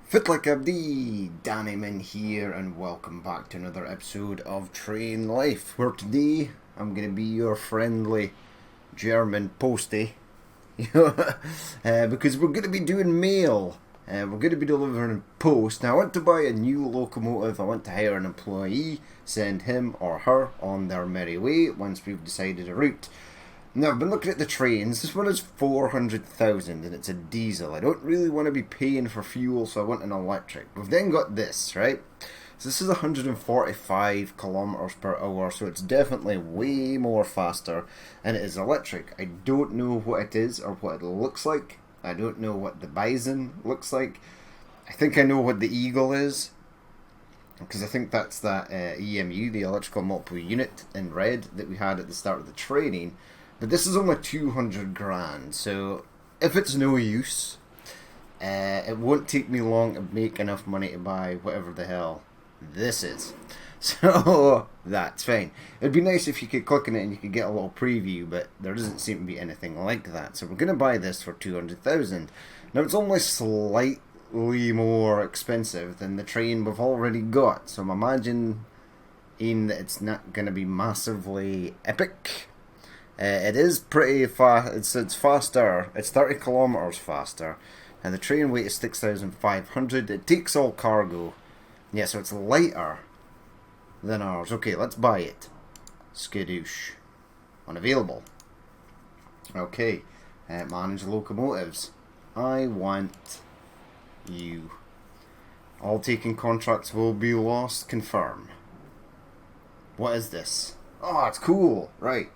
Fit like Abdi, Dannyman here, and welcome back to another episode of Train Life, where today I'm going to be your friendly German postie, because we're going to be doing mail. We're going to be delivering post. Now, I want to buy a new locomotive. I want to hire an employee, send him or her on their merry way once we've decided a route. Now, I've been looking at the trains. This one is 400,000 and it's a diesel. I don't really want to be paying for fuel, so I want an electric. We've then got this, right? So this is 145 kilometers per hour, so it's definitely way more faster, and it is electric. I don't know what it is or what it looks like. I don't know what the Bison looks like. I think I know what the Eagle is, because I think that's that EMU, the electrical multiple unit in red that we had at the start of the training. But this is only 200 grand, so if it's no use, it won't take me long to make enough money to buy whatever the hell this is. So that's fine. It'd be nice if you could click on it and you could get a little preview, but there doesn't seem to be anything like that. So we're going to buy this for 200,000. Now it's only slightly more expensive than the train we've already got, so I'm imagining that it's not going to be massively epic. It is pretty fast. It's faster. It's 30 kilometers faster, and the train weight is 6,500. It takes all cargo. Yeah, so it's lighter than ours. Okay, let's buy it. Skadoosh. Unavailable. Okay, manage locomotives. I want you. All taken contracts will be lost. Confirm. What is this? Oh, it's cool. Right.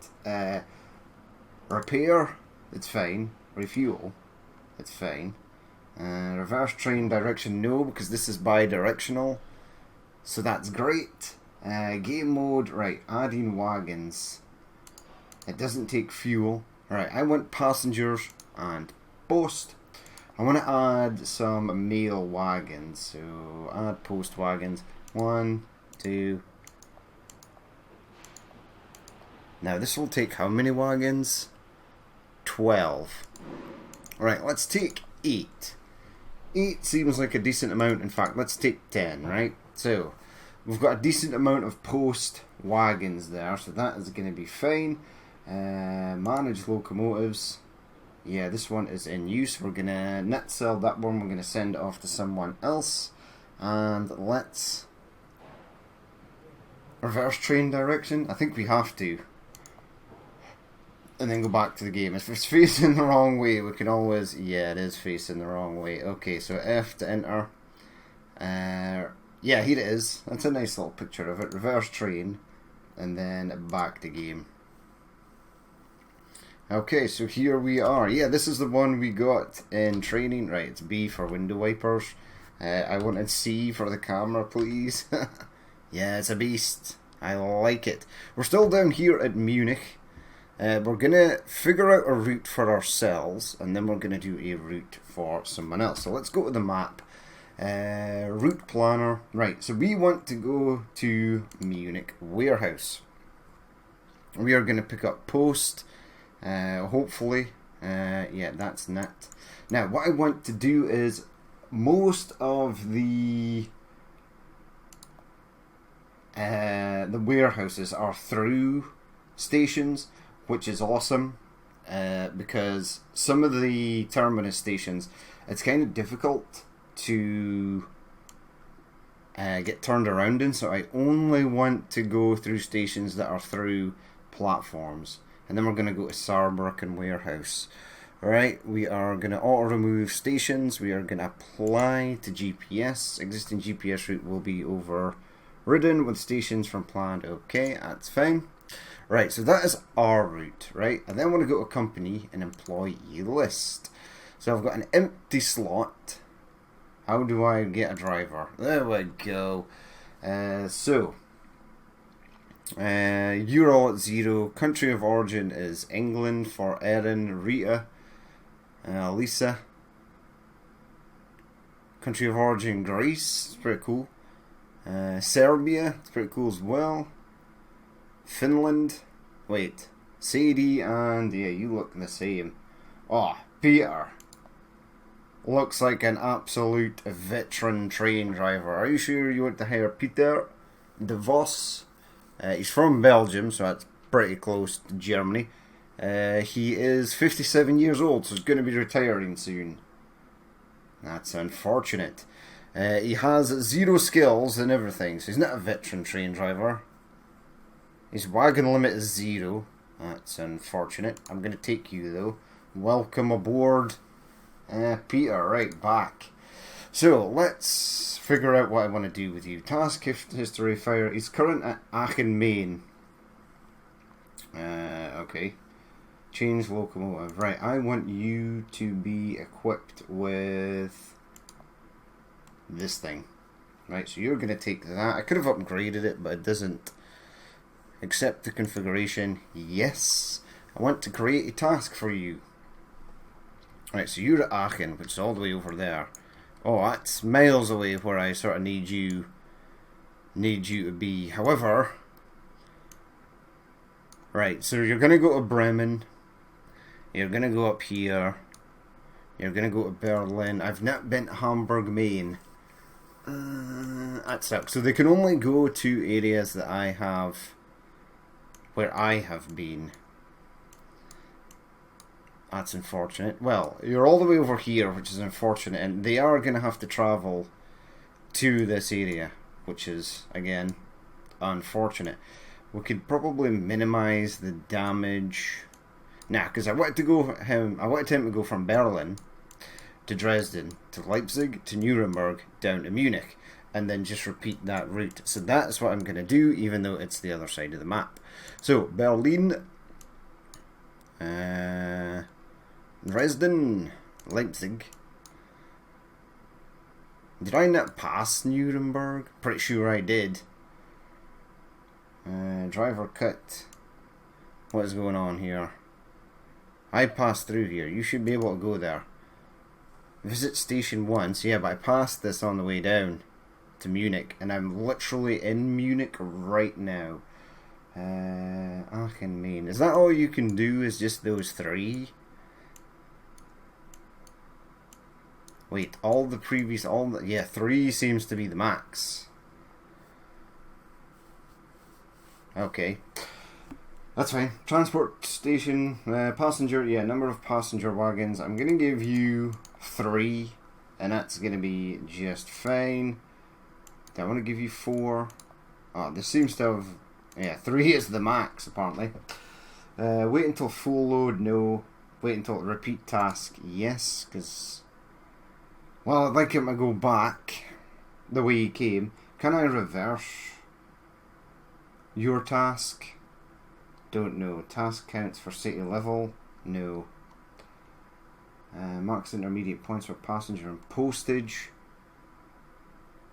Repair, it's fine. Refuel, it's fine. Reverse train direction, no, because this is bi-directional. So that's great. Game mode, right, adding wagons. It doesn't take fuel. Right, I want passengers and post. I want to add some mail wagons. So add post wagons. 1, 2. Now this will take how many wagons? 12. Right, let's take 8. 8 seems like a decent amount. In fact, let's take 10, right? So, we've got a decent amount of post wagons there, so that is going to be fine. Manage locomotives. Yeah, this one is in use. We're going to net sell that one. We're going to send it off to someone else. And let's reverse train direction. I think we have to. And then go back to the game. If it's facing the wrong way, we can always... Yeah, it is facing the wrong way. Okay, so F to enter. Yeah, here it is. That's a nice little picture of it. Reverse train. And then back to game. Okay, so here we are. Yeah, this is the one we got in training. Right, it's B for window wipers. I wanted C for the camera, please. Yeah, it's a beast. I like it. We're still down here at Munich. We're going to figure out a route for ourselves, and then we're going to do a route for someone else. So let's go to the map. Route planner. Right, so we want to go to Munich warehouse. We are going to pick up post, hopefully. Yeah, that's net. Now, what I want to do is most of the warehouses are through stations, which is awesome, because some of the terminus stations, it's kind of difficult to get turned around in, so I only want to go through stations that are through platforms. And then we're going to go to Saarbrücken warehouse. Alright, we are going to auto-remove stations, we are going to apply to GPS. Existing GPS route will be overridden with stations from planned. Okay, that's fine. Right, so that is our route, right? And then I want to go to company and employee list. So I've got an empty slot. How do I get a driver? There we go. Euro at 0. Country of origin is England for Erin, Rita, Lisa. Country of origin Greece. It's pretty cool. Serbia. It's pretty cool as well. Finland. Wait. Sadie and... Yeah, you look the same. Oh, Peter. looks like an absolute veteran train driver. Are you sure you want to hire Peter de Vos? He's from Belgium, so that's pretty close to Germany. He is 57 years old, so he's going to be retiring soon. That's unfortunate. He has 0 skills and everything, so he's not a veteran train driver. His wagon limit is 0. That's unfortunate. I'm going to take you, though. Welcome aboard, Peter. Right, back. So, let's figure out what I want to do with you. Task history fire. He's current at Aachen, Maine. Okay. Change locomotive. Right, I want you to be equipped with this thing. Right, so you're going to take that. I could have upgraded it, but it doesn't. Accept the configuration. Yes. I want to create a task for you. Right, so you're at Aachen, which is all the way over there. Oh, that's miles away where I sort of need you to be. However, right, so you're going to go to Bremen. You're going to go up here. You're going to go to Berlin. I've not been to Hamburg, Maine. That sucks. So they can only go to areas that I have, where I have been. That's unfortunate. Well, you're all the way over here, which is unfortunate, and they are going to have to travel to this area, which is, again, unfortunate. We could probably minimize the damage. Nah, because I wanted him to go from Berlin to Dresden to Leipzig to Nuremberg down to Munich, and then just repeat that route. So that's what I'm going to do, even though it's the other side of the map. So Berlin, Dresden, Leipzig. Did I not pass Nuremberg? Pretty sure I did. Driver cut. What is going on here? I passed through here. You should be able to go there. Visit station once. Yeah, but I passed this on the way down to Munich, and I'm literally in Munich right now. Aachen, Maine. Is that all you can do? Is just those 3? Wait, yeah, 3 seems to be the max. Okay. That's fine. Transport station, passenger, yeah, number of passenger wagons. I'm going to give you 3, and that's going to be just fine. Do I want to give you 4? Oh, this seems to have, yeah, 3 is the max, apparently. Wait until full load, no. Wait until repeat task, yes, because, well, I'd like him to go back the way he came. Can I reverse your task? Don't know. Task counts for city level? No. Marks intermediate points for passenger and postage.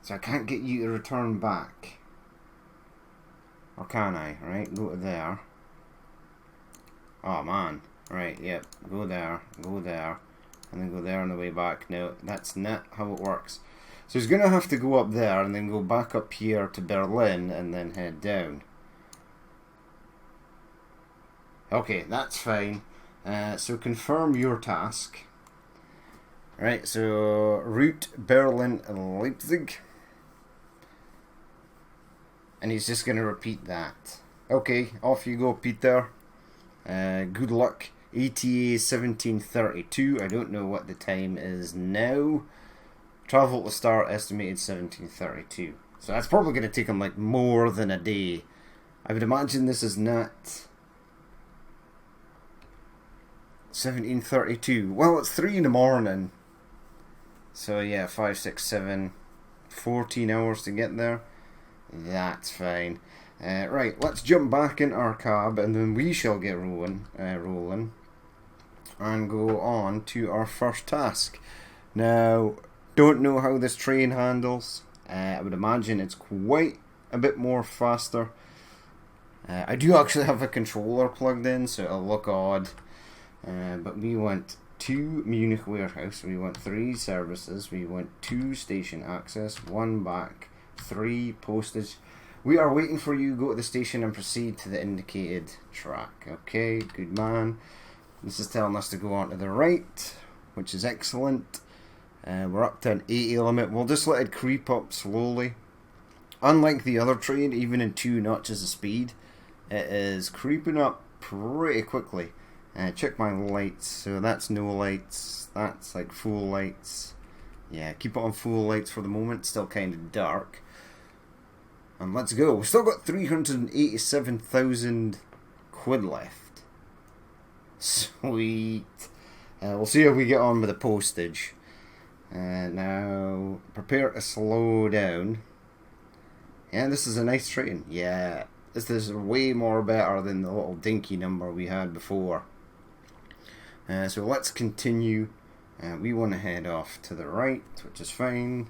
So I can't get you to return back. Or can I? Right, go to there. Oh man. Right, yep. Go there, and then go there on the way back. No, that's not how it works. So he's going to have to go up there and then go back up here to Berlin and then head down. Okay, that's fine. So confirm your task. Right, so route Berlin and Leipzig. And he's just going to repeat that. Okay, off you go, Peter. Good luck. ETA 1732. I don't know what the time is now. Travel to start estimated 1732. So that's probably going to take him like more than a day. I would imagine this is not 1732. Well, it's 3 in the morning. So yeah, 5, 6, 7, 14 hours to get there. That's fine. Right, let's jump back in our cab and then we shall get rolling and go on to our first task. Now, don't know how this train handles. I would imagine it's quite a bit more faster. I do actually have a controller plugged in, so it'll look odd. But we want 2 Munich warehouse, we want 3 services, we want 2 station access, 1 back, 3 postage. We are waiting for you. Go to the station and proceed to the indicated track. Okay, good man. This is telling us to go on to the right, which is excellent. We're up to an 80 limit. We'll just let it creep up slowly. Unlike the other train, even in 2 notches of speed, it is creeping up pretty quickly. Check my lights. So that's no lights. That's like full lights. Yeah, keep it on full lights for the moment. Still kind of dark. And let's go. We've still got 387,000 quid left. Sweet. We'll see how we get on with the postage. Now, prepare to slow down. Yeah, this is a nice train. Yeah, this is way more better than the little dinky number we had before. So let's continue. We want to head off to the right, which is fine.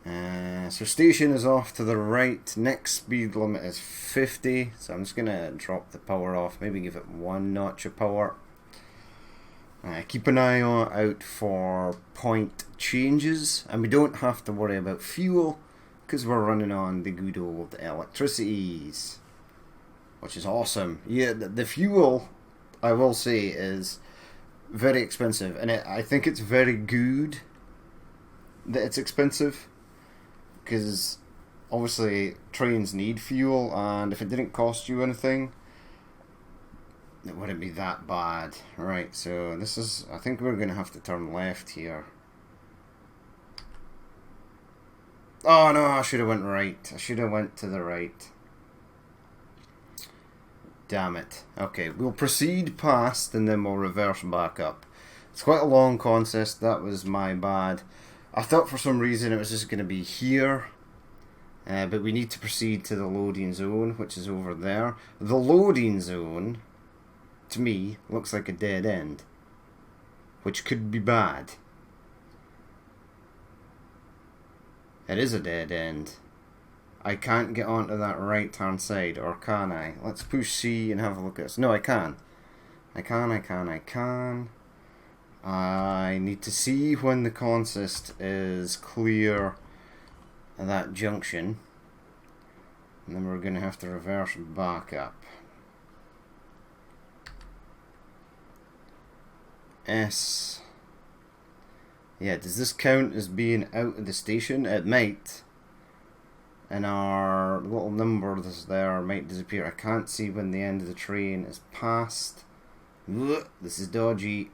So station is off to the right. Next speed limit is 50. So I'm just going to drop the power off. Maybe give it 1 notch of power. Keep an eye out for point changes. And we don't have to worry about fuel, because we're running on the good old electricities, which is awesome. Yeah, the fuel, I will say, is very expensive, and I think it's very good that it's expensive, because obviously trains need fuel, and if it didn't cost you anything, it wouldn't be that bad. Right, so this is, I think we're going to have to turn left here. Oh no, I should have went right. I should have went to the right. Damn it. Okay, we'll proceed past and then we'll reverse back up. It's quite a long consist. That was my bad. I thought for some reason it was just going to be here. But we need to proceed to the loading zone, which is over there. The loading zone, to me, looks like a dead end, which could be bad. It is a dead end. I can't get onto that right hand side, or can I? Let's push C and have a look at this. No, I can. I can. I need to see when the consist is clear at that junction. And then we're going to have to reverse back up. S. Yeah, does this count as being out of the station? It might. And our little number that's there might disappear. I can't see when the end of the train is past. Ugh, this is dodgy.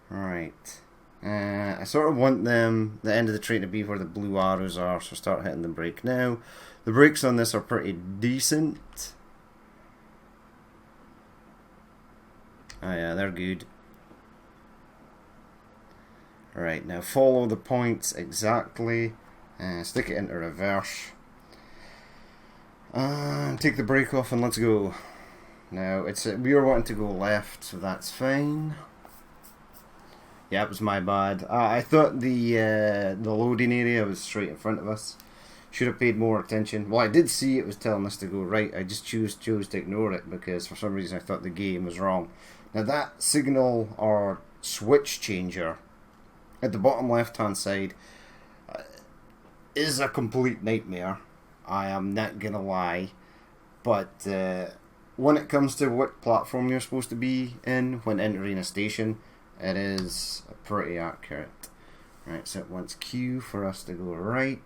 Right. I sort of want the end of the train to be where the blue arrows are, so start hitting the brake now. The brakes on this are pretty decent. Oh yeah, they're good. Right, now follow the points exactly. Stick it into reverse. Take the brake off and let's go. Now, we were wanting to go left, so that's fine. Yeah, it was my bad. I thought the loading area was straight in front of us. Should have paid more attention. Well, I did see it was telling us to go right. I just chose to ignore it because for some reason I thought the game was wrong. Now that signal or switch changer at the bottom left hand side is a complete nightmare. I am not gonna lie. But when it comes to what platform you're supposed to be in when entering a station, it is pretty accurate. Right, so it wants Q for us to go right.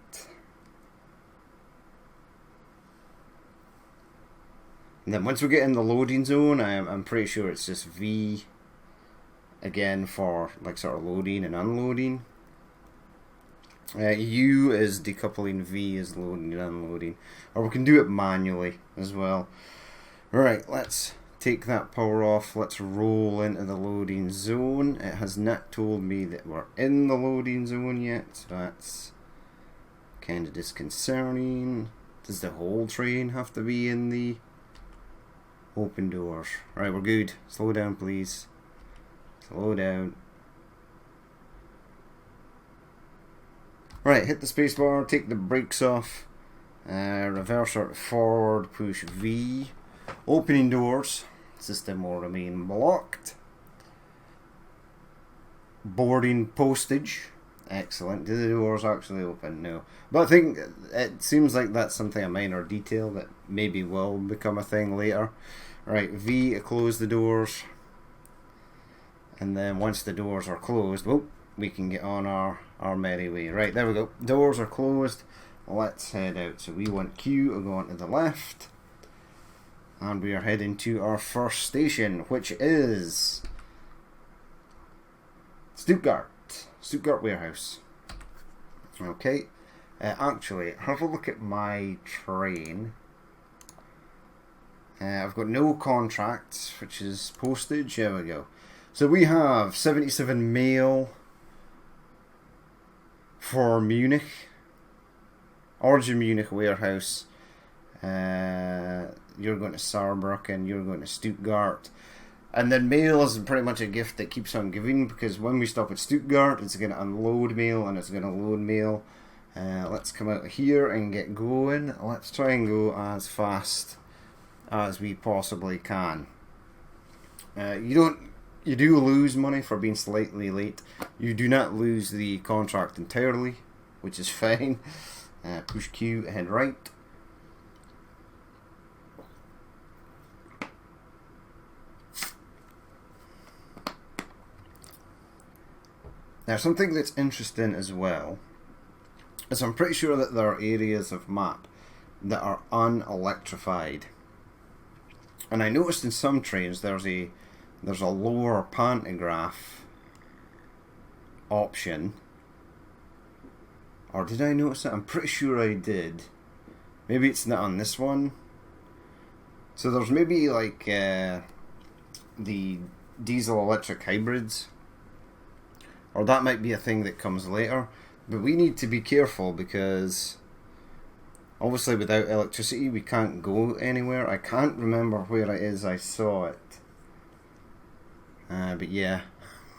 And then once we get in the loading zone, I'm pretty sure it's just V again for like sort of loading and unloading. U is decoupling, V is loading and unloading. Or we can do it manually as well. Right, let's take that power off. Let's roll into the loading zone. It has not told me that we're in the loading zone yet, so that's kind of disconcerting. Does the whole train have to be in the open doors? Right, we're good. Slow down, please. Slow down. Right, hit the spacebar, take the brakes off, reverse or forward, push V. Opening doors, system will remain blocked. Boarding postage, excellent. Do the doors actually open? No. But I think it seems like that's something, a minor detail that maybe will become a thing later. Right, V to close the doors. And then once the doors are closed, well, we can get on our merry way. Right, there we go. Doors are closed. Let's head out. So we want Q to go on to the left. And we are heading to our first station, which is Stuttgart Warehouse. Okay. Actually, have a look at my train. I've got no contracts, which is postage. There we go. So we have 77 mail for Munich. Origin Munich Warehouse. You're going to Saarbrücken, you're going to Stuttgart. And then mail is pretty much a gift that keeps on giving, because when we stop at Stuttgart, it's going to unload mail and it's going to load mail. Let's come out here and get going. Let's try and go as fast as we possibly can. You do lose money for being slightly late. You do not lose the contract entirely, which is fine. Push Q, head right. Now, something that's interesting as well is I'm pretty sure that there are areas of map that are unelectrified. And I noticed in some trains there's a lower pantograph option. Or did I notice it? I'm pretty sure I did. Maybe it's not on this one. So there's maybe like the diesel electric hybrids. Or that might be a thing that comes later. But we need to be careful because obviously without electricity we can't go anywhere. I can't remember where it is I saw it. But yeah,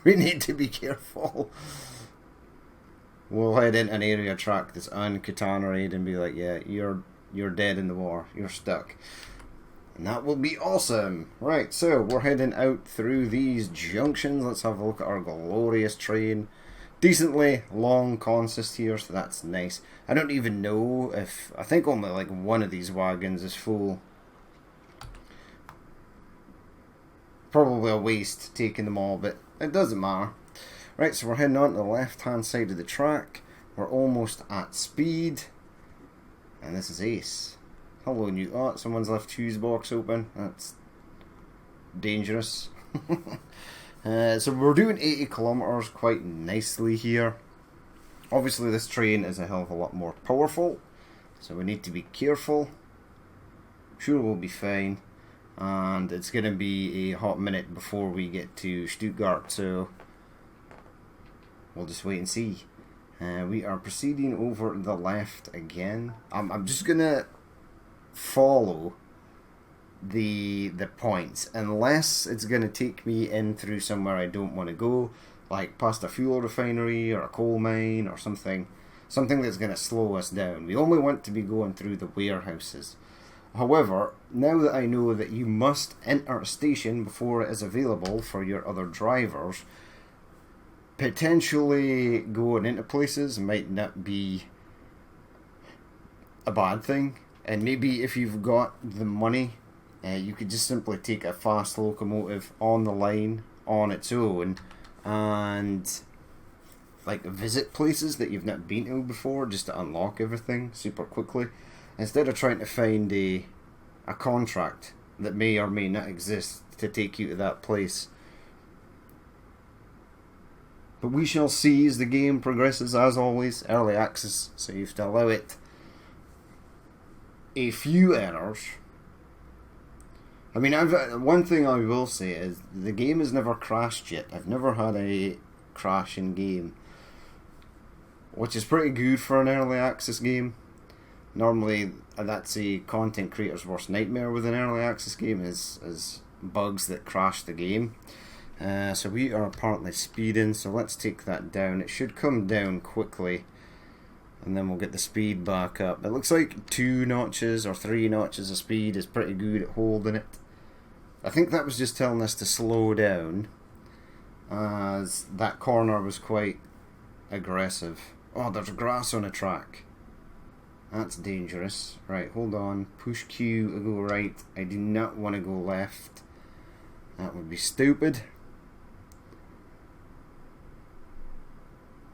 we need to be careful. We'll head into an area track that's uncatenaried and be like, yeah, you're dead in the war. You're stuck. And that will be awesome. Right, so we're heading out through these junctions. Let's have a look at our glorious train. Decently long consist here, so that's nice. I don't even know if... I think only like one of these wagons is full. Probably a waste taking them all, but it doesn't matter. Right, so we're heading on to the left-hand side of the track. We're almost at speed. And this is ace. Hello, new... Oh, someone's left fuse box open. That's dangerous. So we're doing 80 kilometers quite nicely here. Obviously this train is a hell of a lot more powerful, so we need to be careful. Sure, we'll be fine. And it's going to be a hot minute before we get to Stuttgart, so we'll just wait and see. We are proceeding over the left again. I'm just going to follow the points, unless it's going to take me in through somewhere I don't want to go, like past a fuel refinery or a coal mine or something that's going to slow us down. We only want to be going through the warehouses. However, now that I know that you must enter a station before it is available for your other drivers, potentially going into places might not be a bad thing. And maybe if you've got the money, you could just simply take a fast locomotive on the line on its own and like visit places that you've not been to before, just to unlock everything super quickly, instead of trying to find a contract that may or may not exist to take you to that place. But we shall see as the game progresses. As always, early access, so you have to allow it a few errors. I mean, one thing I will say is the game has never crashed yet. I've never had a crash in game, which is pretty good for an early access game. Normally, that's a content creator's worst nightmare with an early access game is bugs that crash the game. So we are apparently speeding, so let's take that down. It should come down quickly, and then we'll get the speed back up. It looks like 2 notches or 3 notches of speed is pretty good at holding it. I think that was just telling us to slow down, as that corner was quite aggressive. Oh, there's grass on a track. That's dangerous. Right, hold on. Push Q to go right. I do not want to go left. That would be stupid.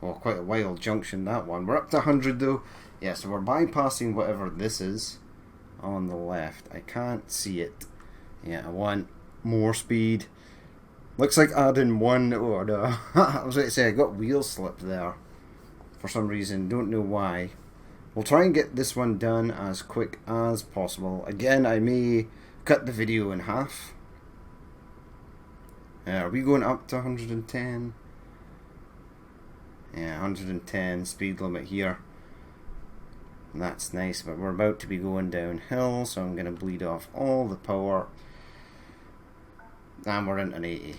Well, quite a wild junction, that one. We're up to 100 though. Yeah, so we're bypassing whatever this is on the left. I can't see it. Yeah, I want more speed. Looks like adding one. Oh no. I was going to say I got wheel slip there for some reason. Don't know why. We'll try and get this one done as quick as possible. Again, I may cut the video in half. Are we going up to 110? Yeah, 110 speed limit here. That's nice, but we're about to be going downhill, so I'm going to bleed off all the power. And we're into an 80.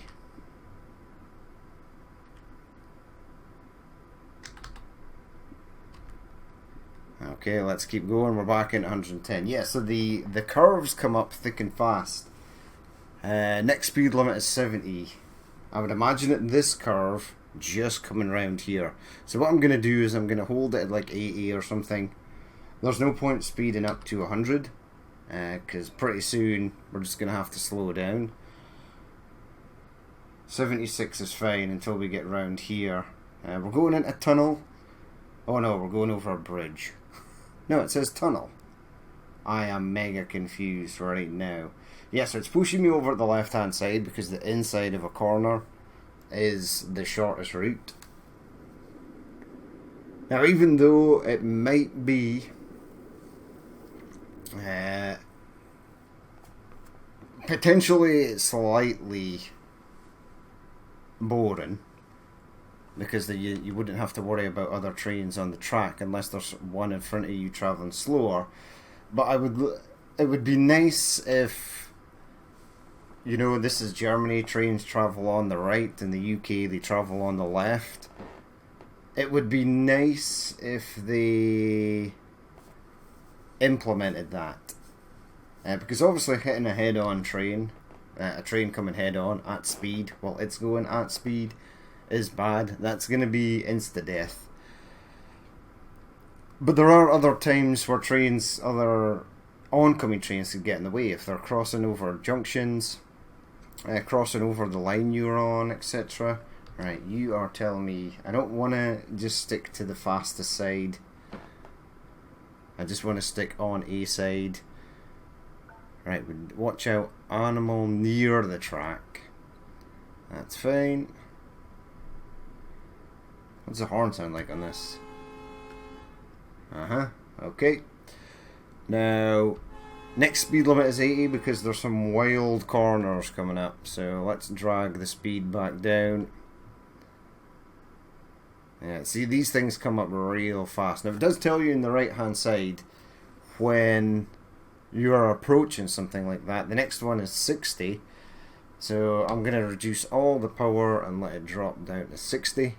Okay, let's keep going. We're back in 110. Yeah, so the curves come up thick and fast. Next speed limit is 70. I would imagine it this curve just coming round here. So what I'm going to do is I'm going to hold it at like 80 or something. There's no point speeding up to 100 because pretty soon we're just going to have to slow down. 76 is fine until we get round here. We're going into a tunnel. Oh no, we're going over a bridge. No, it says tunnel. I am mega confused right now. Yeah, so it's pushing me over at the left hand side because the inside of a corner is the shortest route. Now, even though it might be potentially slightly boring, because you wouldn't have to worry about other trains on the track unless there's one in front of you travelling slower. But it would be nice if, you know, this is Germany, trains travel on the right, in the UK they travel on the left. It would be nice if they implemented that. Because obviously hitting a head-on train, a train coming head-on at speed, while it's going at speed, is bad. That's going to be insta-death. But there are other times where trains, other oncoming trains could get in the way if they're crossing over junctions, crossing over the line you're on, etc. Right, you are telling me I don't want to just stick to the fastest side. I just want to stick on a side. Right, watch out, animal near the track. That's fine. What's the horn sound like on this? Okay. Now, next speed limit is 80 because there's some wild corners coming up. So let's drag the speed back down. Yeah, see, these things come up real fast. Now, it does tell you in the right hand side when you are approaching something like that. The next one is 60. So I'm going to reduce all the power and let it drop down to 60.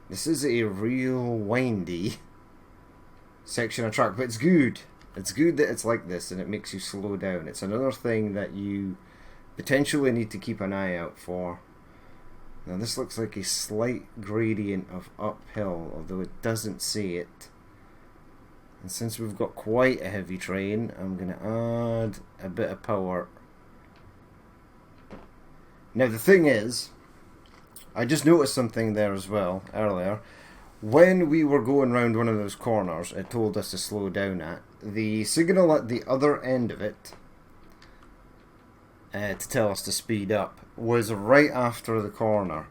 This is a real windy section of track, but it's good. It's good that it's like this and it makes you slow down. It's another thing that you potentially need to keep an eye out for. Now this looks like a slight gradient of uphill, although it doesn't say it. And since we've got quite a heavy train, I'm going to add a bit of power. Now the thing is, I just noticed something there as well earlier. When we were going round one of those corners, it told us to slow down at. The signal at the other end of it, to tell us to speed up, was right after the corner.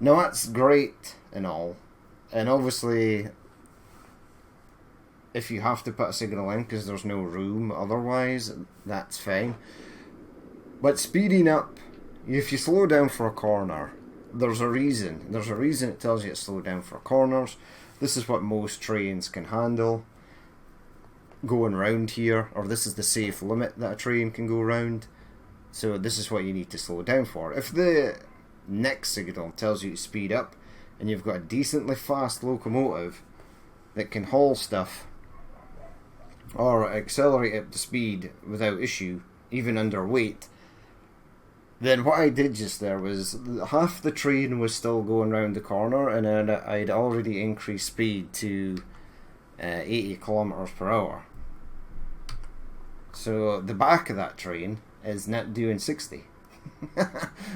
Now that's great and all, and obviously if you have to put a signal in because there's no room otherwise, that's fine. But speeding up, if you slow down for a corner, there's a reason. There's a reason it tells you to slow down for corners. This is what most trains can handle going round here, or this is the safe limit that a train can go round. So this is what you need to slow down for. If the next signal tells you to speed up and you've got a decently fast locomotive that can haul stuff or accelerate up to speed without issue, even under weight, then what I did just there was half the train was still going round the corner, and then I'd already increased speed to 80 kilometers per hour. So the back of that train is not doing 60.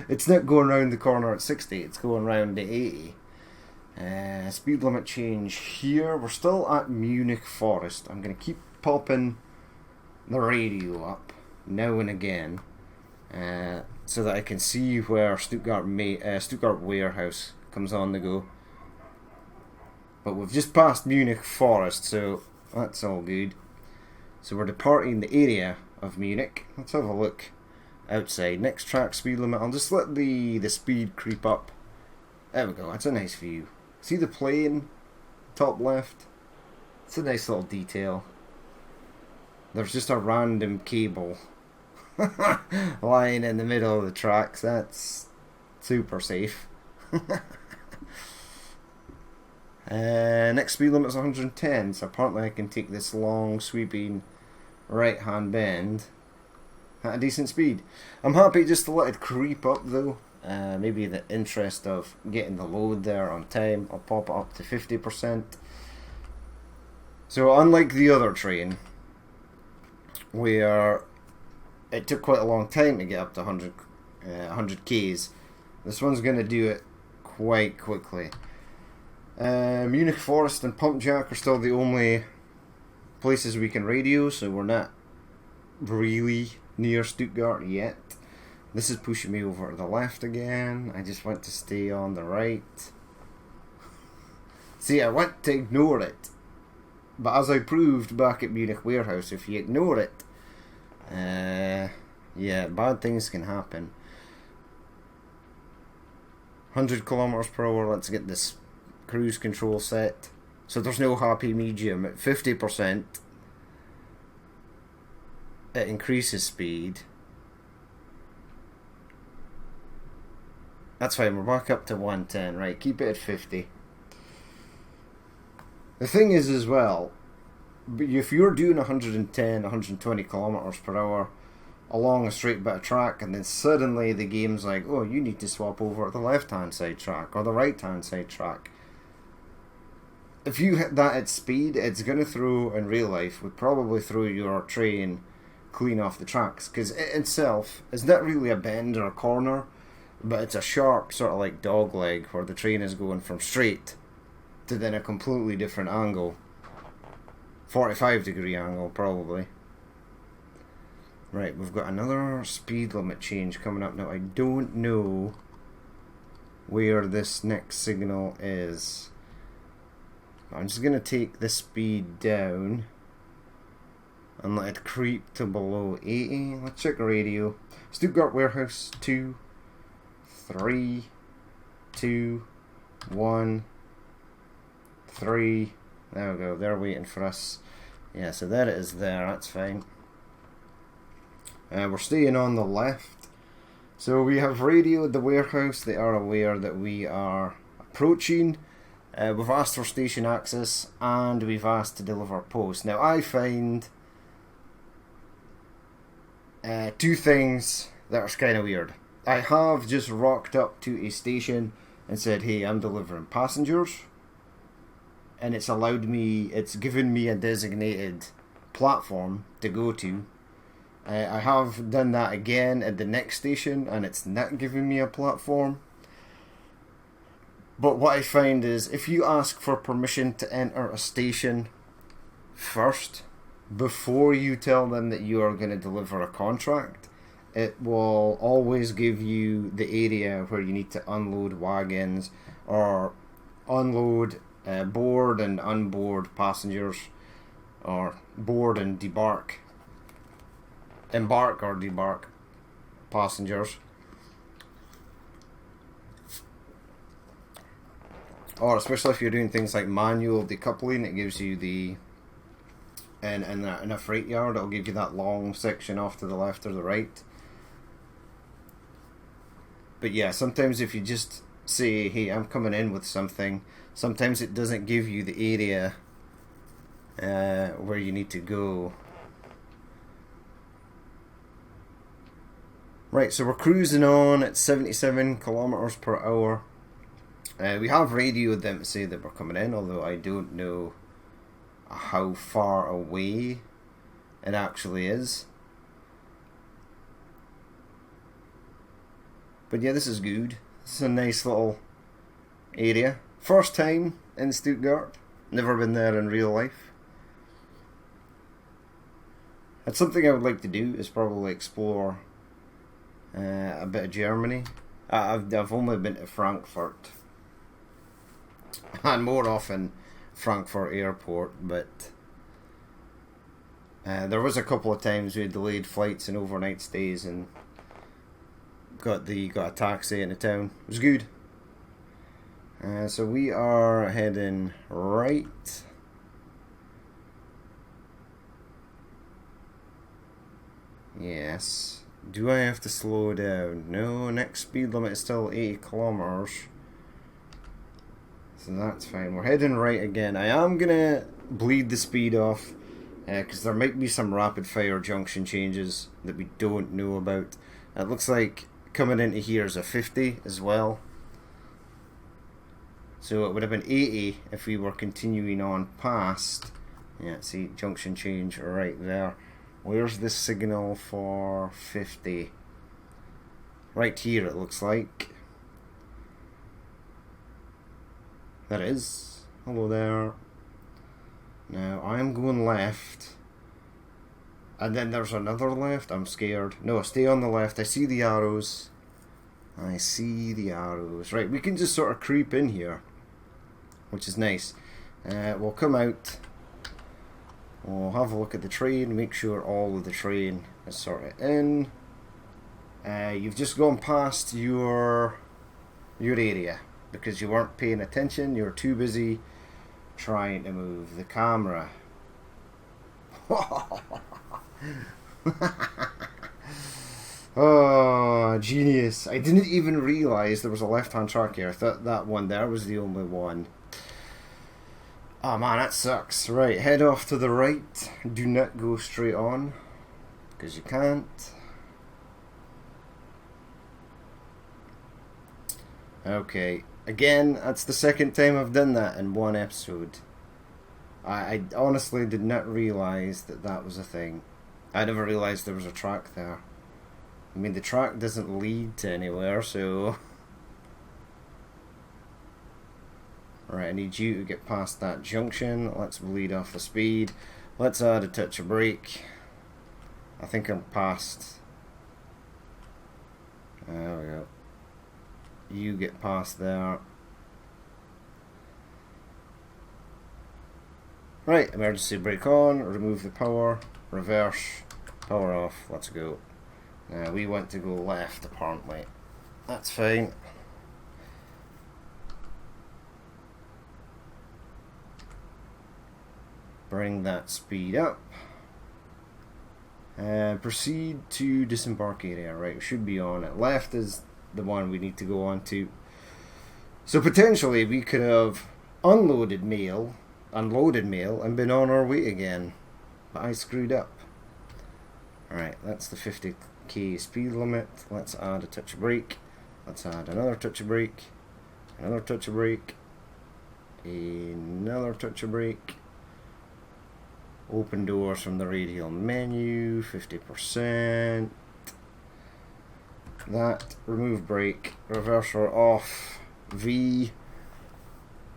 It's not going round the corner at 60, it's going round at 80. Speed limit change here. We're still at Munich Forest. I'm going to keep popping the radio up now and again so that I can see where Stuttgart Warehouse comes on the go. But we've just passed Munich Forest, so that's all good. So we're departing the area of Munich. Let's have a look outside. Next track speed limit. I'll just let the speed creep up. There we go. That's a nice view. See the plane? Top left? It's a nice little detail. There's just a random cable lying in the middle of the tracks. That's super safe. Next speed limit is 110, so apparently I can take this long sweeping right hand bend at a decent speed. I'm happy just to let it creep up though. Maybe in the interest of getting the load there on time, I'll pop it up to 50%. So unlike the other train, where it took quite a long time to get up to 100 Ks, this one's going to do it quite quickly. Munich Forest and Pump Jack are still the only places we can radio, so we're not really near Stuttgart yet. This is pushing me over to the left again. I just want to stay on the right. See, I want to ignore it, but as I proved back at Munich Warehouse, if you ignore it, yeah, bad things can happen. 100 kilometers per hour. Let's get this cruise control set. So there's no happy medium. At 50%, it increases speed. That's fine, we're back up to 110, right, keep it at 50. The thing is as well, if you're doing 110, 120 kilometers per hour along a straight bit of track, and then suddenly the game's like, oh, you need to swap over to the left hand side track or the right hand side track. If you hit that at speed, it's going to throw, in real life, would probably throw your train clean off the tracks, because it itself is not really a bend or a corner, but it's a sharp sort of like dog leg where the train is going from straight to then a completely different angle. 45-degree angle probably. Right, we've got another speed limit change coming up now. I don't know where this next signal is. I'm just going to take the speed down and let it creep to below 80. Let's check the radio. Stuttgart Warehouse 2, 3, 2, 1, 3. There we go, they're waiting for us. Yeah, so there it is there, that's fine. We're staying on the left. So we have radioed the warehouse. They are aware that we are approaching. We've asked for station access and we've asked to deliver post. Now I find two things that are kind of weird. I have just rocked up to a station and said, hey, I'm delivering passengers, and it's given me a designated platform to go to. I have done that again at the next station and it's not giving me a platform. But what I find is, if you ask for permission to enter a station first, before you tell them that you are going to deliver a contract, it will always give you the area where you need to unload wagons or unload board and unboard passengers, or board and embark or debark passengers. Or especially if you're doing things like manual decoupling, it gives you the in a freight yard, it'll give you that long section off to the left or the right. But yeah, sometimes if you just say, hey, I'm coming in with something, sometimes it doesn't give you the area where you need to go. Right, so we're cruising on at 77 kilometers per hour. We have radioed them to say that we're coming in, although I don't know how far away it actually is. But yeah, this is good. This is a nice little area. First time in Stuttgart. Never been there in real life. That's something I would like to do, is probably explore a bit of Germany. I've only been to Frankfurt. And more often Frankfurt Airport, but there was a couple of times we had delayed flights and overnight stays and got a taxi into town. It was good. So we are heading right. Yes. Do I have to slow down? No, next speed limit is still 80 kilometers. So that's fine. We're heading right again. I am going to bleed the speed off because there might be some rapid fire junction changes that we don't know about. It looks like coming into here is a 50 as well. So it would have been 80 if we were continuing on past. Yeah, see, junction change right there. Where's the signal for 50? Right here it looks like. There it is. Hello there. Now I'm going left. And then there's another left. I'm scared. No, stay on the left. I see the arrows. I see the arrows. Right, we can just sort of creep in here, which is nice. We'll come out. We'll have a look at the train, make sure all of the train is sort of in. You've just gone past your area because you weren't paying attention. You're too busy trying to move the camera. Oh, genius. I didn't even realise there was a left-hand track here. I thought that one there was the only one. Oh man, that sucks. Right, head off to the right. Do not go straight on, because you can't. Okay, again, that's the second time I've done that in one episode. I honestly did not realise that was a thing. I never realised there was a track there. I mean, the track doesn't lead to anywhere, so... Right, I need you to get past that junction. Let's bleed off the speed. Let's add a touch of brake. I think I'm past. There we go. You get past there. Right, emergency brake on. Remove the power. Reverse. Power off. Let's go. We want to go left, apparently. That's fine. Bring that speed up. Proceed to disembark area. Right, we should be on it. Left is the one we need to go on to. So potentially we could have unloaded mail, and been on our way again. But I screwed up. Alright, that's the 50k speed limit. Let's add a touch of brake. Let's add another touch of brake. Another touch of brake. Another touch of brake. Open doors from the radial menu, 50%. That, remove brake, reverser off, V.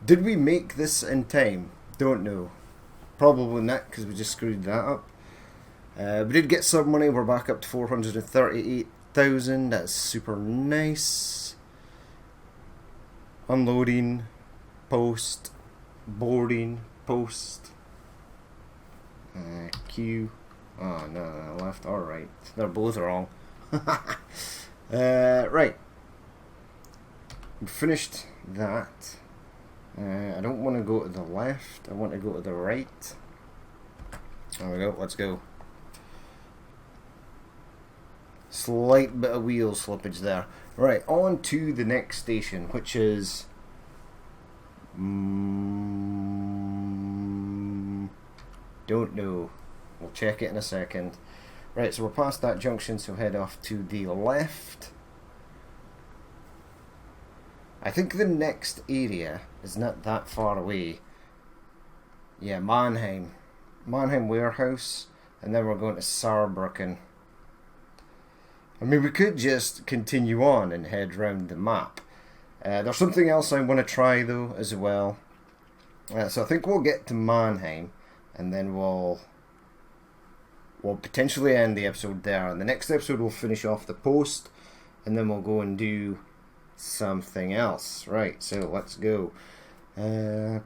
Did we make this in time? Don't know. Probably not, because we just screwed that up. We did get some money, we're back up to 438,000, that's super nice. Unloading, post, boarding, post. Q. Oh no, left or right. They're both wrong. Right. We finished that. I don't want to go to the left. I want to go to the right. There we go. Let's go. Slight bit of wheel slippage there. Right, on to the next station, which is... don't know. We'll check it in a second. Right, so we're past that junction, so head off to the left. I think the next area is not that far away. Yeah, Mannheim. Mannheim warehouse, and then we're going to Saarbrücken. I mean, we could just continue on and head round the map. There's something else I want to try though as well. So I think we'll get to Mannheim, and then we'll potentially end the episode there. And the next episode we'll finish off the post, and then we'll go and do something else. Right, so let's go.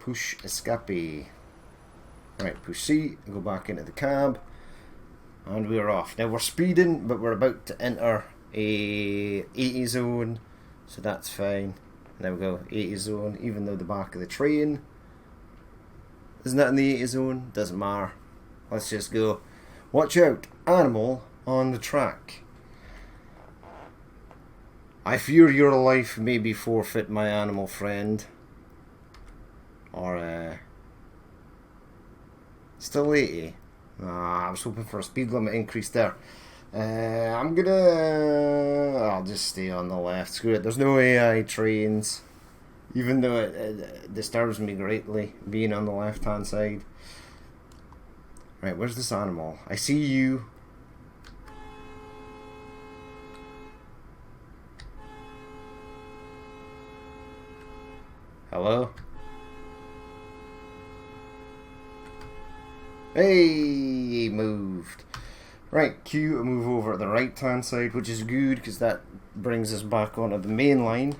Push escape. Right, push C, go back into the cab, and we're off. Now we're speeding, but we're about to enter a 80 zone, so that's fine. There we go, 80 zone, even though the back of the train isn't that in the 80 zone? Doesn't matter. Let's just go. Watch out, animal on the track. I fear your life may be forfeit, my animal friend. Or, still 80. I was hoping for a speed limit increase there. I'll just stay on the left. Screw it. There's no AI trains. Even though it disturbs me greatly being on the left hand side. Right, where's this animal? I see you. Hello? Hey, he moved. Right, Q to move over to the right hand side, which is good because that brings us back onto the main line.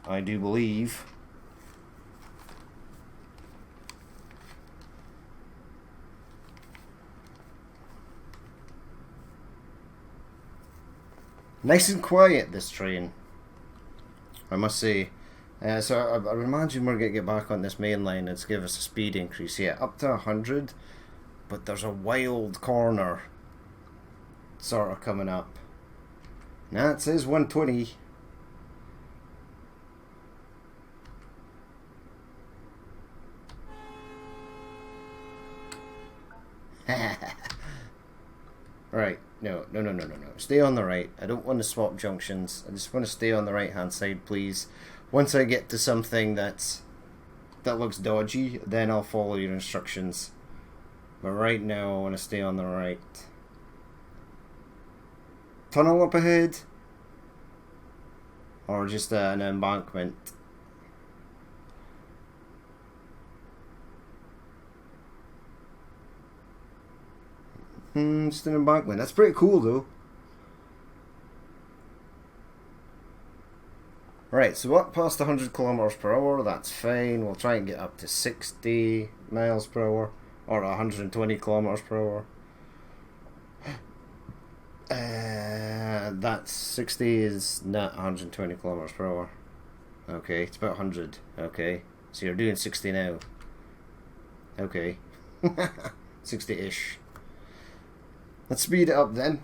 I do believe. Nice and quiet, this train, I must say. So I imagine we're going to get back on this main line. It's give us a speed increase. Yeah, up to 100. But there's a wild corner sort of coming up. Nah, it says 120. Right, no. Stay on the right. I don't want to swap junctions. I just want to stay on the right hand side, please. Once I get to something that looks dodgy, then I'll follow your instructions. But right now, I want to stay on the right. Tunnel up ahead? Or just an embankment? Just an embankment. That's pretty cool though. Right, so up past 100 kilometers per hour, that's fine. We'll try and get up to 60 miles per hour, or 120 kilometers per hour. That's 60 is not 120 kilometers per hour. Okay, it's about 100. Okay, so you're doing 60 now. Okay, 60-ish. Let's speed it up then.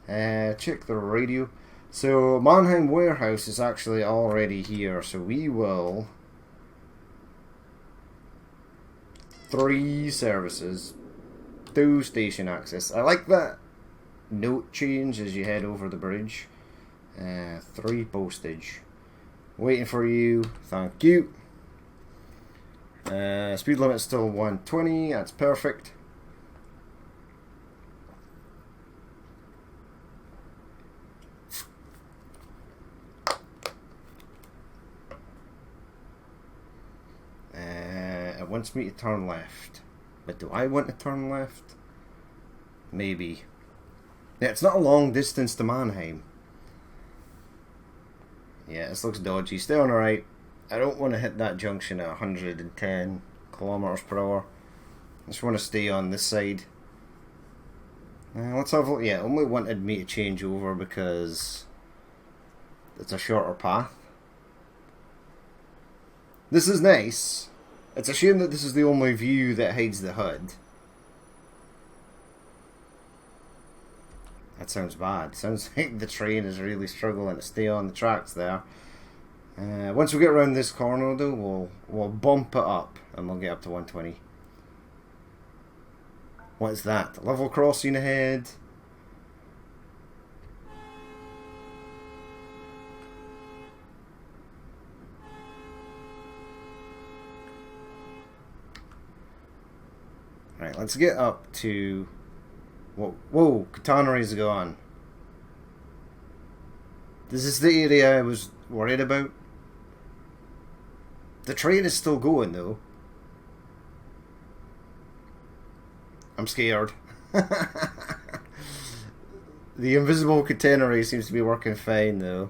Check the radio. So Mannheim warehouse is actually already here, so we will 3 services, 2 station access. I like that note change as you head over the bridge. 3 postage. Waiting for you. Thank you. Speed limit is still 120. That's perfect. It wants me to turn left. But do I want to turn left? Maybe. Yeah, it's not a long distance to Mannheim. Yeah, this looks dodgy. Stay on the right. I don't want to hit that junction at 110 kilometers per hour. I just want to stay on this side. Let's have a look. Yeah, it only wanted me to change over because it's a shorter path. This is nice. It's a shame that this is the only view that hides the HUD. That sounds bad. Sounds like the train is really struggling to stay on the tracks there. Once we get around this corner though, we'll bump it up and we'll get up to 120. What is that? Level crossing ahead. Right, let's get up to... Whoa, catenary is gone. This is the area I was worried about. The train is still going though. I'm scared. The invisible catenary seems to be working fine though.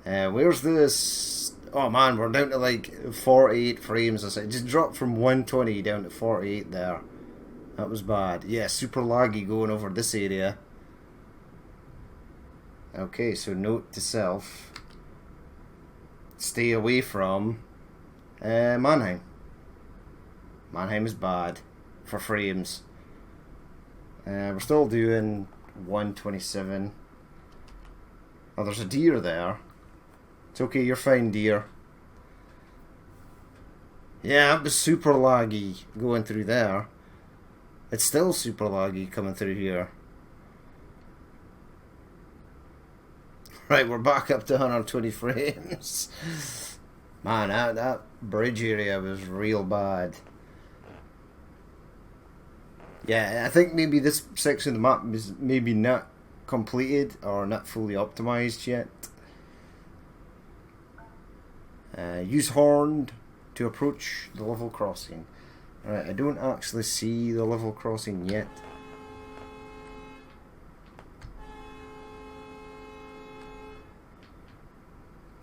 Where's this? Oh man, we're down to like 48 frames or something. Just dropped from 120 down to 48 there. That was bad. Yeah, super laggy going over this area. Okay, so note to self. Stay away from Mannheim. Mannheim is bad for frames. We're still doing 127. Oh, there's a deer there. It's okay, you're fine, deer. Yeah, it was super laggy going through there. It's still super laggy coming through here. Right, we're back up to 120 frames. Man, that bridge area was real bad. Yeah, I think maybe this section of the map is maybe not completed or not fully optimized yet. Use horn to approach the level crossing. Alright, I don't actually see the level crossing yet.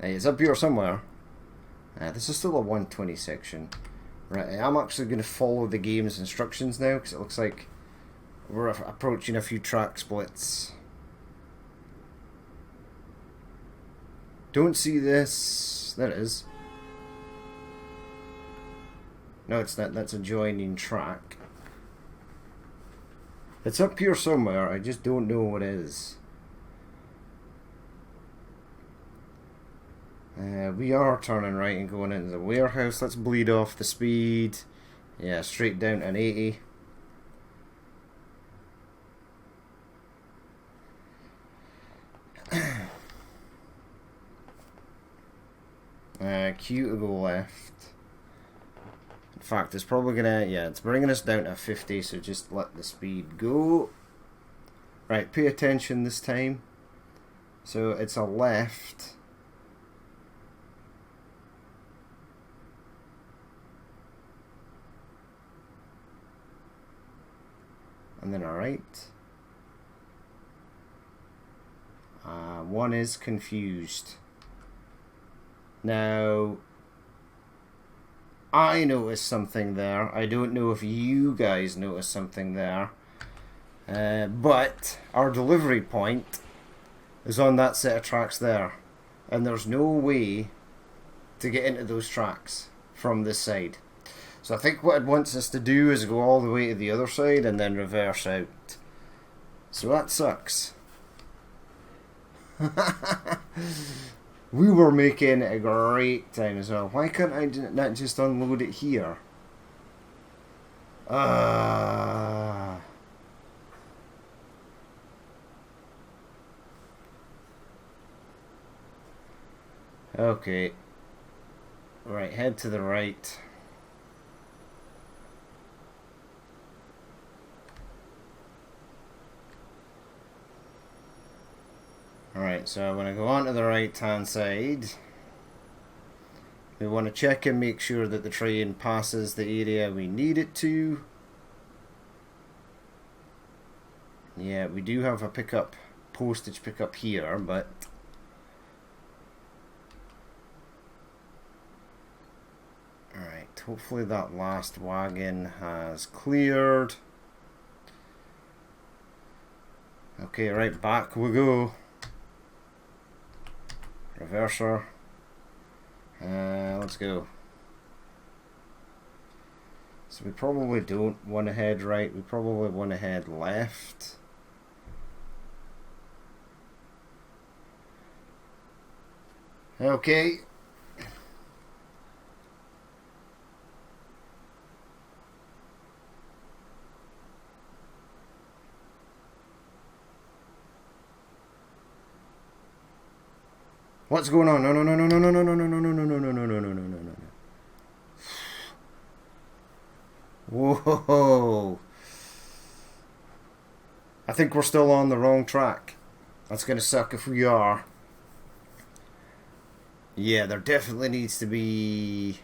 It's up here somewhere. This is still a 120 section. Right, I'm actually going to follow the game's instructions now because it looks like we're approaching a few track splits. Don't see this. There it is. No, it's not. That's a joining track. It's up here somewhere. I just don't know what it is. We are turning right and going into the warehouse. Let's bleed off the speed. Yeah, straight down to an 80. Q to go left. In fact, it's probably gonna, yeah, it's bringing us down to 50, so just let the speed go. Right, pay attention this time. So it's a left. And then a right. One is confused. Now, I noticed something there. I don't know if you guys noticed something there. But our delivery point is on that set of tracks there. And there's no way to get into those tracks from this side. So I think what it wants us to do is go all the way to the other side and then reverse out. So that sucks. We were making a great time as well. Why can't I not just unload it here? Okay. Right, head to the right. Alright, so I'm going to go on to the right hand side. We want to check and make sure that the train passes the area we need it to. Yeah, we do have a pickup, postage pickup here, but alright, hopefully that last wagon has cleared. Okay, right, back we go. Reverser. Let's go. So we probably don't want to head right, we probably want to head left. Okay. What's going on? No, no, no, no, no, no, no, no, no, no, no, no, no, no, no, no, no, no, no, no. Whoa. I think we're still on the wrong track. That's going to suck if we are. Yeah, there definitely needs to be...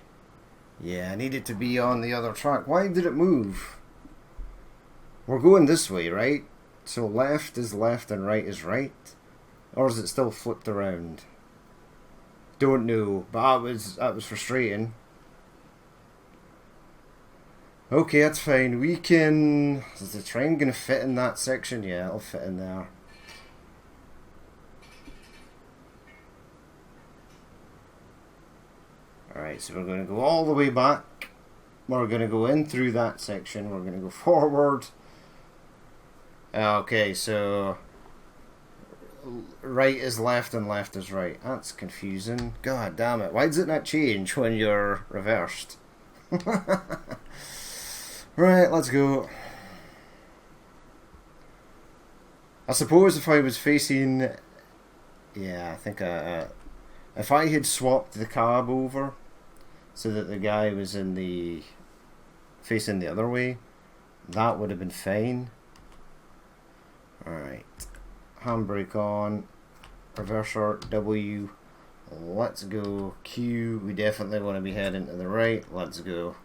Yeah, I need it to be on the other track. Why did it move? We're going this way, right? So left is left and right is right? Or is it still flipped around? Don't know, but that was frustrating. Okay, that's fine. We can... Is the train going to fit in that section? Yeah, it'll fit in there. Alright, so we're going to go all the way back. We're going to go in through that section. We're going to go forward. Okay, so... right is left and left is right. That's confusing. God damn it. Why does it not change when you're reversed? Right, let's go. I suppose if I was facing... Yeah, I think if I had swapped the cab over so that the guy was in the... facing the other way, that would have been fine. Alright. Handbrake on. Reverser, W. Let's go. Q. We definitely want to be heading to the right. Let's go.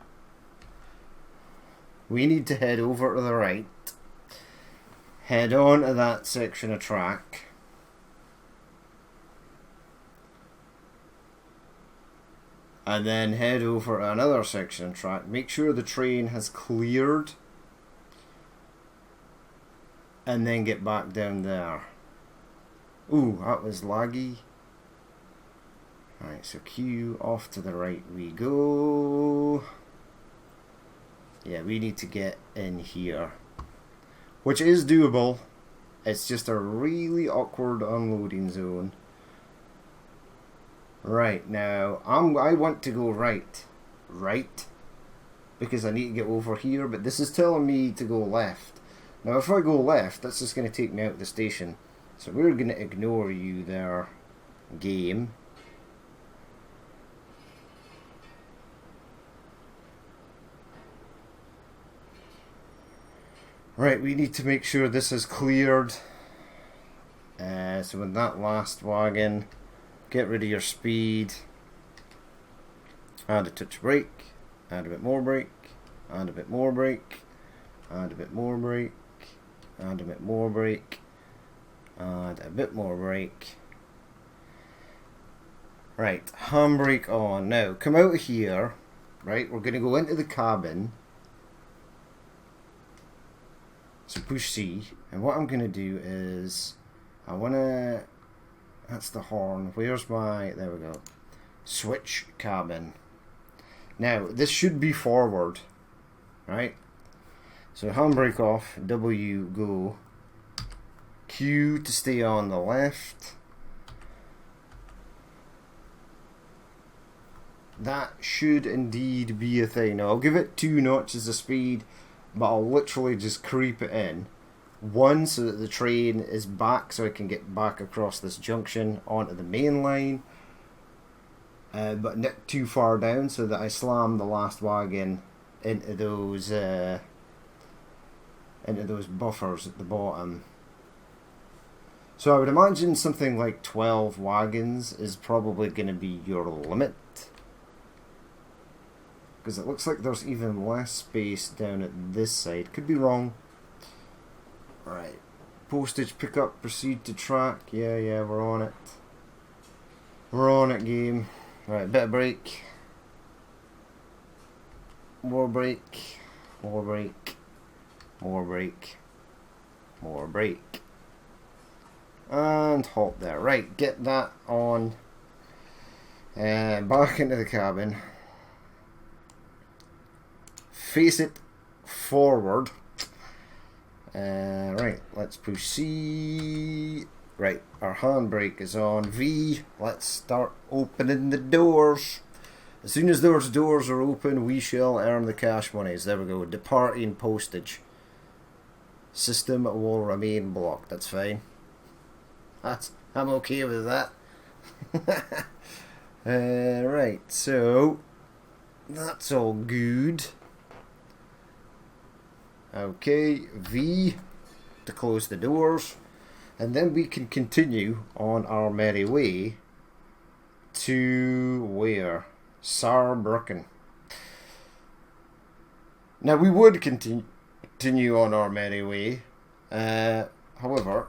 We need to head over to the right. Head on to that section of track. And then head over to another section of track. Make sure the train has cleared. And then get back down there. Ooh, that was laggy. Alright, so Q, off to the right we go. Yeah, we need to get in here. Which is doable. It's just a really awkward unloading zone. Right, now, I want to go right. Right? Because I need to get over here, but this is telling me to go left. Now, if I go left, that's just going to take me out of the station. So we're going to ignore you there, game. Right, we need to make sure this is cleared. So with that last wagon, get rid of your speed. Add a touch of brake. Add a bit more brake. Add a bit more brake. Add a bit more brake. Add a bit more brake. Add a bit more brake. Right, handbrake on. Now, come out of here. Right, we're going to go into the cabin. So push C. And what I'm going to do is... I want to... That's the horn. Where's my... There we go. Switch cabin. Now, this should be forward. Right? So handbrake off. W, go. Q to stay on the left. That should indeed be a thing. Now, I'll give it 2 notches of speed, but I'll literally just creep it in. 1, so that the train is back, so I can get back across this junction onto the main line. But not too far down, so that I slam the last wagon into those buffers at the bottom. So I would imagine something like 12 wagons is probably going to be your limit. Because it looks like there's even less space down at this side. Could be wrong. Right. Postage pickup, proceed to track. Yeah, we're on it. We're on it, game. Right, bit of brake. More brake. More brake. More brake. More brake. And halt there. Right, get that on. And back into the cabin. Face it forward. Right, let's push C. Right, our handbrake is on. V, let's start opening the doors. As soon as those doors are open, we shall earn the cash monies. There we go. Departing postage. System will remain blocked. That's fine. I'm okay with that. Right, so that's all good. Okay, V to close the doors, and then we can continue on our merry way to where? Saarbrücken. Now we would continue on our merry way. However,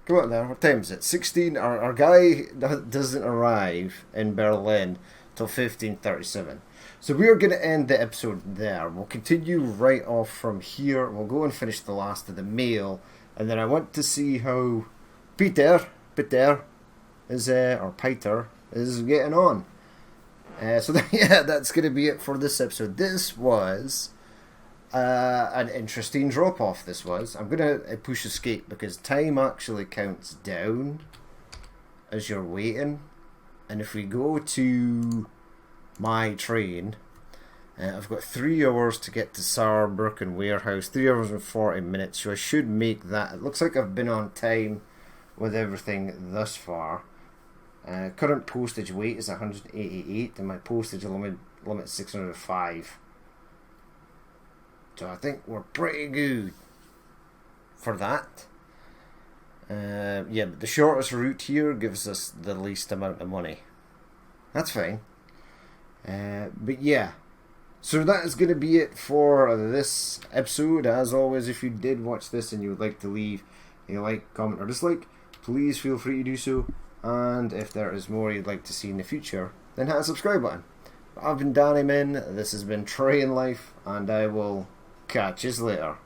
come on now, what time is it? 16. Our guy doesn't arrive in Berlin till 15:37. So we are going to end the episode there. We'll continue right off from here. We'll go and finish the last of the mail, and then I want to see how Peter is or Peter is getting on. That's going to be it for this episode. This was an interesting drop off. This was. I'm going to push escape because time actually counts down as you're waiting, and if we go to my train, I've got 3 hours to get to Saarbrücken warehouse, 3 hours and 40 minutes, so I should make that. It looks like I've been on time with everything thus far. Current postage weight is 188 and my postage limit is 605. So I think we're pretty good for that. But the shortest route here gives us the least amount of money. That's fine. But yeah, so that is going to be it for this episode. As always, if you did watch this and you would like to leave a like, comment or dislike, please feel free to do so. And if there is more you'd like to see in the future, then hit the subscribe button. I've been Danny Min, this has been Train Life, and I will catch you later.